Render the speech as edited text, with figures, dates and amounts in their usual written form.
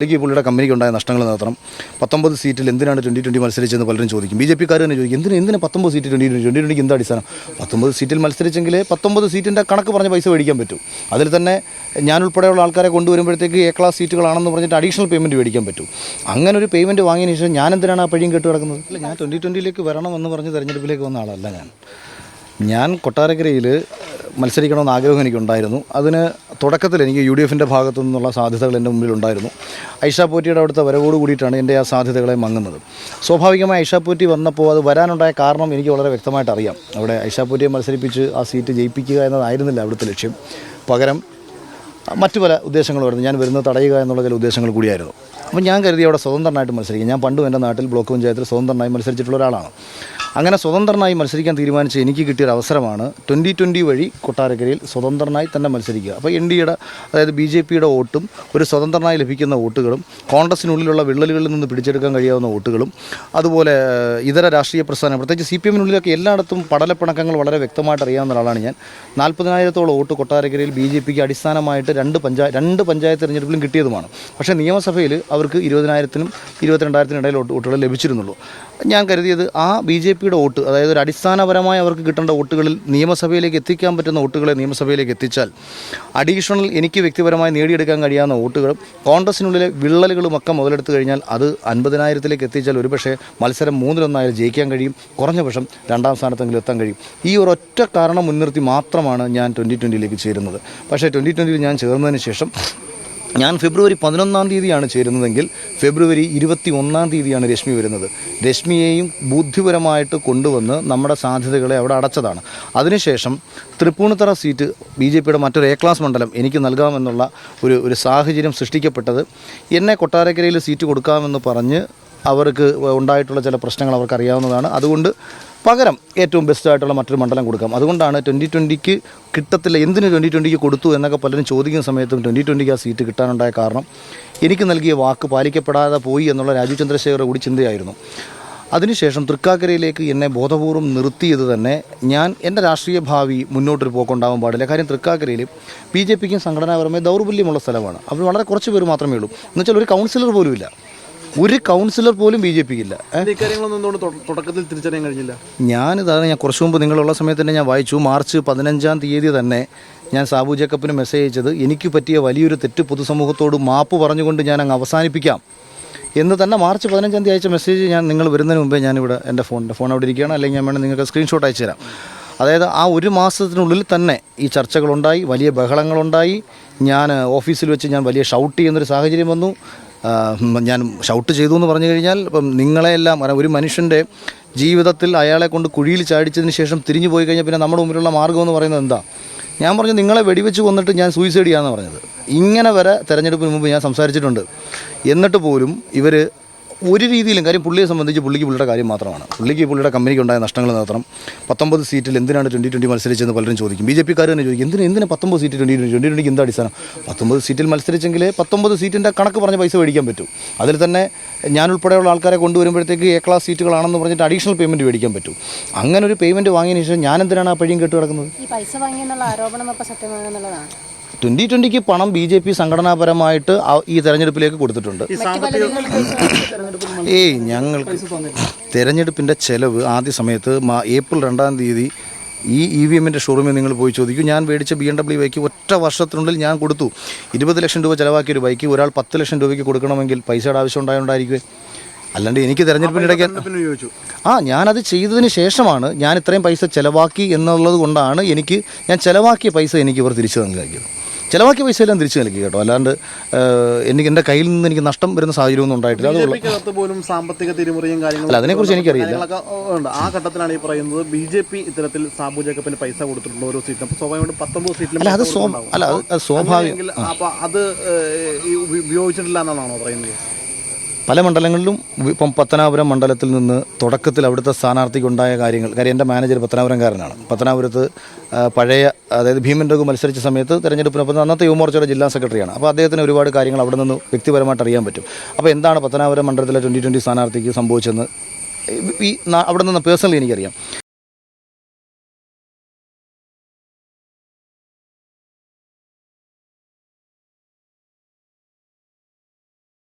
പുള്ളിയുടെ കമ്പനിക്ക് ഉണ്ടായ നഷ്ടങ്ങൾ നടത്തണം. 19 സീറ്റിൽ എന്തിനാണ് 2020 മത്സരിച്ചെന്ന് പലരും ചോദിക്കും. BJP-ക്കാർ തന്നെ ചോദിക്കും, എന്തിന് 19 സീറ്റ് 2020 എന്താ അടിസ്ഥാനം? 19 സീറ്റിൽ മത്സരിച്ചെങ്കിൽ 19 സീറ്റിൻ്റെ കണക്ക് പറഞ്ഞ് പൈസ മേടിക്കാൻ പറ്റും. അതിൽ തന്നെ ഞാനുൾപ്പെടെയുള്ള ആൾക്കാരെ കൊണ്ടുവരുമ്പോഴത്തേക്ക് A ക്ലാസ് സീറ്റുകളാണെന്ന് പറഞ്ഞിട്ട് അഡീഷണൽ പേയ്മെൻറ്റ് മേടിക്കാൻ പറ്റും. അങ്ങനെ ഒരു പേയ്മെൻറ്റ് വാങ്ങിയതിന് ശേഷം ഞാൻ എന്തിനാണ് ആ പഴിയും കേട്ട് കിടക്കുന്നത്? അല്ല, ഞാൻ 2020 വരണമെന്ന് പറഞ്ഞ് തെരഞ്ഞെടുപ്പിലേക്ക് വന്ന ആളല്ല. ഞാൻ കൊട്ടാരക്കരയിൽ മത്സരിക്കണമെന്ന് ആഗ്രഹം എനിക്കുണ്ടായിരുന്നു. അതിന് തുടക്കത്തിൽ എനിക്ക് UDF-ൻ്റെ ഭാഗത്തു നിന്നുള്ള സാധ്യതകൾ എൻ്റെ മുമ്പിലുണ്ടായിരുന്നു. ഐഷ പോറ്റിയുടെ അവിടുത്തെ വരവോട് കൂടിയിട്ടാണ് എൻ്റെ ആ സാധ്യതകളെ മങ്ങുന്നത്. സ്വാഭാവികമായി ഐഷ പോറ്റി വന്നപ്പോൾ അത് വരാനുണ്ടായ കാരണം എനിക്ക് വളരെ വ്യക്തമായിട്ട് അറിയാം. അവിടെ ഐഷ പോറ്റിയെ മത്സരിപ്പിച്ച് ആ സീറ്റ് ജയിപ്പിക്കുക എന്നതായിരുന്നില്ല അവിടുത്തെ ലക്ഷ്യം. പകരം മറ്റു പല ഉദ്ദേശങ്ങളുമായിരുന്നു. ഞാൻ വരുന്നത് തടയുക എന്നുള്ള ചില ഉദ്ദേശങ്ങൾ കൂടിയായിരുന്നു. അപ്പോൾ ഞാൻ കരുതി അവിടെ സ്വതന്ത്രനായിട്ട് മത്സരിക്കും. ഞാൻ പണ്ടും എൻ്റെ നാട്ടിൽ ബ്ലോക്ക് പഞ്ചായത്തിൽ സ്വതന്ത്രനായി മത്സരിച്ചിട്ടുള്ള ഒരാളാണ്. അങ്ങനെ സ്വതന്ത്രനായി മത്സരിക്കാൻ തീരുമാനിച്ച എനിക്ക് കിട്ടിയൊരു അവസരമാണ് 2020 വഴി കൊട്ടാരക്കരയിൽ സ്വതന്ത്രനായി തന്നെ മത്സരിക്കുക. അപ്പോൾ NDA-യുടെ അതായത് BJP-യുടെ വോട്ടും ഒരു സ്വതന്ത്രനായി ലഭിക്കുന്ന വോട്ടുകളും കോൺഗ്രസിനുള്ളിലുള്ള വിള്ളലുകളിൽ നിന്ന് പിടിച്ചെടുക്കാൻ കഴിയാവുന്ന വോട്ടുകളും അതുപോലെ ഇതര രാഷ്ട്രീയ പ്രസ്ഥാനം പ്രത്യേകിച്ച് CPM-നുള്ളിലൊക്കെ എല്ലായിടത്തും പടലപ്പിണക്കങ്ങൾ വളരെ വ്യക്തമായിട്ട് അറിയാവുന്ന ഒരാളാണ് ഞാൻ. 40,000-ഓളം വോട്ട് കൊട്ടാരക്കരയിൽ BJP-ക്ക് അടിസ്ഥാനമായിട്ട് രണ്ട് പഞ്ചായത്ത് തിരഞ്ഞെടുപ്പിലും കിട്ടിയതുമാണ്. പക്ഷേ നിയമസഭയിൽ അവർക്ക് 20,000-നും 22,000-നും ഇടയിൽ വോട്ടുകൾ ലഭിച്ചിരുന്നുള്ളൂ. ഞാൻ കരുതിയത് ആ BJP-യുടെ വോട്ട്, അതായത് ഒരു അടിസ്ഥാനപരമായി അവർക്ക് കിട്ടേണ്ട വോട്ടുകളിൽ നിയമസഭയിലേക്ക് എത്തിക്കാൻ പറ്റുന്ന വോട്ടുകളെ നിയമസഭയിലേക്ക് എത്തിച്ചാൽ അഡീഷണൽ എനിക്ക് വ്യക്തിപരമായി നേടിയെടുക്കാൻ കഴിയാവുന്ന വോട്ടുകളും കോൺഗ്രസിനുള്ളിലെ വിള്ളലുകളുമൊക്കെ മുതലെടുത്ത് കഴിഞ്ഞാൽ അത് 50,000-ലേക്ക് എത്തിച്ചാൽ ഒരുപക്ഷെ മത്സരം 3-1 ജയിക്കാൻ കഴിയും. കുറഞ്ഞ പക്ഷം 2ാം സ്ഥാനത്തെങ്കിലും എത്താൻ കഴിയും. ഈ ഒരൊറ്റ കാരണം മുൻനിർത്തി മാത്രമാണ് ഞാൻ 2020-ലേക്ക് ചേരുന്നത്. പക്ഷേ 2020-ൽ ഞാൻ ചേർന്നതിന് ശേഷം ഞാൻ ഫെബ്രുവരി 11 ചേരുന്നതെങ്കിൽ ഫെബ്രുവരി 21 രശ്മി വരുന്നത്. രശ്മിയെയും ബുദ്ധിപരമായിട്ട് കൊണ്ടുവന്ന് നമ്മുടെ സാധ്യതകളെ അവിടെ അടച്ചതാണ്. അതിനുശേഷം തൃപ്പൂണിത്തറ സീറ്റ് BJP-യുടെ മറ്റൊരു A ക്ലാസ് മണ്ഡലം എനിക്ക് നൽകാമെന്നുള്ള ഒരു സാഹചര്യം സൃഷ്ടിക്കപ്പെട്ടത് എന്നെ കൊട്ടാരക്കരയിൽ സീറ്റ് കൊടുക്കാമെന്ന് പറഞ്ഞ് അവർക്ക് ഉണ്ടായിട്ടുള്ള ചില പ്രശ്നങ്ങൾ അവർക്കറിയാവുന്നതാണ്. അതുകൊണ്ട് പകരം ഏറ്റവും ബെസ്റ്റായിട്ടുള്ള മറ്റൊരു മണ്ഡലം കൊടുക്കാം. അതുകൊണ്ടാണ് 2020-ക്ക് കിട്ടത്തില്ല, എന്തിന് 2020-ക്ക് കൊടുത്തു എന്നൊക്കെ പലരും ചോദിക്കുന്ന സമയത്തും 2020-ക്ക് ആ സീറ്റ് കിട്ടാനുണ്ടായ കാരണം എനിക്ക് നൽകിയ വാക്ക് പാലിക്കപ്പെടാതെ പോയി എന്നുള്ള രാജീവ് ചന്ദ്രശേഖരുടെ കൂടി ചിന്തയായിരുന്നു. അതിനുശേഷം തൃക്കാക്കരയിലേക്ക് എന്നെ ബോധപൂർവ്വം നിർത്തിയത് തന്നെ ഞാൻ എൻ്റെ രാഷ്ട്രീയ ഭാവി മുന്നോട്ടൊരു പോക്കുണ്ടാവാൻ പാടില്ല. കാര്യം തൃക്കാക്കരയിൽ BJP-ക്കും സംഘടനാപരമായി ദൗർബല്യമുള്ള സ്ഥലമാണ്. അവർ വളരെ കുറച്ച് പേര് മാത്രമേ ഉള്ളൂ. എന്നുവെച്ചാൽ ഒരു കൗൺസിലർ പോലും ഇല്ല. ഒരു കൗൺസിലർ പോലും BJP-ക്ക് ഇല്ല. തുടക്കത്തിൽ തിരിച്ചറിയാൻ കഴിഞ്ഞില്ല. ഞാൻ കുറച്ച് മുമ്പ് നിങ്ങളുള്ള സമയത്ത് തന്നെ ഞാൻ വായിച്ചു. മാർച്ച് 15 തന്നെ ഞാൻ സാബു ജേക്കബിന് മെസ്സേജ് അയച്ചത് എനിക്ക് പറ്റിയ വലിയൊരു തെറ്റ് പൊതുസമൂഹത്തോട് മാപ്പ് പറഞ്ഞുകൊണ്ട് ഞാൻ അങ്ങ് അവസാനിപ്പിക്കാം എന്ന് തന്നെ മാർച്ച് 15 അയച്ച മെസ്സേജ് ഞാൻ നിങ്ങൾ വരുന്നതിന് മുമ്പേ ഞാനിവിടെ എൻ്റെ ഫോൺ അവിടെ ഇരിക്കുകയാണ്. അല്ലെങ്കിൽ ഞാൻ വേണം നിങ്ങൾക്ക് സ്ക്രീൻഷോട്ട് അയച്ചു തരാം. അതായത് ആ ഒരു മാസത്തിനുള്ളിൽ തന്നെ ഈ ചർച്ചകളുണ്ടായി, വലിയ ബഹളങ്ങളുണ്ടായി. ഞാൻ ഓഫീസിൽ വെച്ച് ഞാൻ വലിയ ഷൗട്ട് ചെയ്യുന്നൊരു സാഹചര്യം വന്നു. ഞാൻ ഷൗട്ട് ചെയ്തു എന്ന് പറഞ്ഞു കഴിഞ്ഞാൽ ഇപ്പം നിങ്ങളെല്ലാം ഒരു മനുഷ്യൻ്റെ ജീവിതത്തിൽ അയാളെ കൊണ്ട് കുഴിയിൽ ചാടിച്ചതിന് ശേഷം തിരിഞ്ഞു പോയി കഴിഞ്ഞാൽ പിന്നെ നമ്മുടെ മുമ്പിലുള്ള മാർഗ്ഗം എന്ന് പറയുന്നത് എന്താ? ഞാൻ പറഞ്ഞു നിങ്ങളെ വെടിവെച്ച് കൊന്നിട്ട് ഞാൻ സൂയിസൈഡ് ചെയ്യാമെന്ന് പറഞ്ഞത്. ഇങ്ങനെ വരെ തെരഞ്ഞെടുപ്പിന് മുമ്പ് ഞാൻ സംസാരിച്ചിട്ടുണ്ട്. എന്നിട്ട് പോലും ഇവർ ഒരു രീതിയിലും, കാര്യം പുള്ളിയെ സംബന്ധിച്ച് പുള്ളിയുടെ കാര്യം മാത്രമാണ്. പുള്ളിയുടെ കമ്പനിക്ക് ഉണ്ടായ നഷ്ടങ്ങൾ നടത്തണം. 19 സീറ്റിൽ എന്തിനാണ് 2020 മത്സരിച്ചെന്ന് പലരും ചോദിക്കും. BJP-ക്കാർ തന്നെ ചോദിക്കും, എന്തിന് 19 സീറ്റ് 2020 എന്താ അടിസ്ഥാനം? 19 സീറ്റിൽ മത്സരിച്ചെങ്കിൽ 19 സീറ്റിൻ്റെ കണക്ക് പറഞ്ഞ് പൈസ മേടിക്കാൻ പറ്റും. അതിൽ തന്നെ ഞാനുൾപ്പെടെയുള്ള ആൾക്കാരെ കൊണ്ടുവരുമ്പോഴത്തേക്ക് A ക്ലാസ് സീറ്റുകളാണെന്ന് പറഞ്ഞിട്ട് അഡീഷണൽ പേയ്മെൻറ്റ് മേടിക്കാൻ പറ്റും. അങ്ങനെ ഒരു പേയ്മെൻറ്റ് വാങ്ങിയതിന് ശേഷം ഞാൻ എന്തിനാണ് ആ പഴിയും കേട്ട് കിടക്കുന്നത്? ഈ പൈസ വാങ്ങിയെന്നുള്ള ആരോപണം അപ്പോൾ സത്യമാണെന്നുള്ളതാണ്. 2020-ക്ക് പണം BJP സംഘടനാപരമായിട്ട് ഈ തെരഞ്ഞെടുപ്പിലേക്ക് കൊടുത്തിട്ടുണ്ട്. ഞങ്ങൾക്ക് തെരഞ്ഞെടുപ്പിൻ്റെ ചെലവ് ആദ്യ സമയത്ത് ഏപ്രിൽ 2 ഈ EVM-ൻ്റെ ഷോറൂമിൽ നിങ്ങൾ പോയി ചോദിക്കൂ. ഞാൻ മേടിച്ച BMW ബൈക്ക് ഒറ്റ വർഷത്തിനുള്ളിൽ ഞാൻ കൊടുത്തു. 20 ലക്ഷം രൂപ ചിലവാക്കിയൊരു ബൈക്ക് ഒരാൾ 10 ലക്ഷം രൂപയ്ക്ക് കൊടുക്കണമെങ്കിൽ പൈസയുടെ ആവശ്യം ഉണ്ടായിട്ടുണ്ടായിരിക്കുമേ. അല്ലാണ്ട് എനിക്ക് തെരഞ്ഞെടുപ്പിനിടയ്ക്ക് ഞാനത് ചെയ്തതിന് ശേഷമാണ് ഞാൻ ഇത്രയും പൈസ ചിലവാക്കി എന്നുള്ളത് കൊണ്ടാണ് ഞാൻ ചിലവാക്കിയ പൈസ എനിക്ക് ഇവർ തിരിച്ചു നൽകിയത്. ചിലവാക്കിയ പൈസ എല്ലാം തിരിച്ചു നൽകി കേട്ടോ. അല്ലാണ്ട് എൻ്റെ കയ്യിൽ നിന്ന് എനിക്ക് നഷ്ടം വരുന്ന സാഹചര്യമൊന്നും ഉണ്ടായിട്ടില്ല. പോലും സാമ്പത്തിക തിരിമറിയും കാര്യങ്ങളും അല്ല, അതിനെക്കുറിച്ച് എനിക്കറിയില്ല. ആ ഘട്ടത്തിലാണ് ഈ പറയുന്നത് BJP ഇത്തരത്തിൽ സാബു ജേക്കബിന് പൈസ കൊടുത്തിട്ടുണ്ട് ഓരോ സീറ്റിലും. അപ്പോൾ സ്വാഭാവികമായിട്ട് 19 സീറ്റിലും അത് സ്വാഭാവികം. അപ്പോൾ അത് ഉപയോഗിച്ചിട്ടില്ല എന്നാണോ പറയുന്നത്? പല മണ്ഡലങ്ങളിലും ഇപ്പം പത്തനാപുരം മണ്ഡലത്തിൽ നിന്ന് തുടക്കത്തിൽ അവിടുത്തെ സ്ഥാനാർത്ഥിക്കുണ്ടായ കാര്യങ്ങൾ, കാര്യം എൻ്റെ മാനേജർ പത്തനാപുരംകാരനാണ്. പത്തനാപുരത്ത് പഴയ അതായത് ഭീമൻ രഘു മത്സരിച്ച സമയത്ത് തെരഞ്ഞെടുപ്പിനൊപ്പം അന്നത്തെ യുവമോർച്ചയുടെ ജില്ലാ സെക്രട്ടറിയാണ്. അപ്പോൾ അദ്ദേഹത്തിന് ഒരുപാട് കാര്യങ്ങൾ അവിടെ നിന്ന് വ്യക്തിപരമായിട്ട് അറിയാൻ പറ്റും. അപ്പോൾ എന്താണ് പത്തനാപുരം മണ്ഡലത്തിലെ 2020 സ്ഥാനാർത്ഥിക്ക് സംഭവിച്ചതെന്ന് അവിടെ നിന്ന് പേഴ്സണലി എനിക്കറിയാം.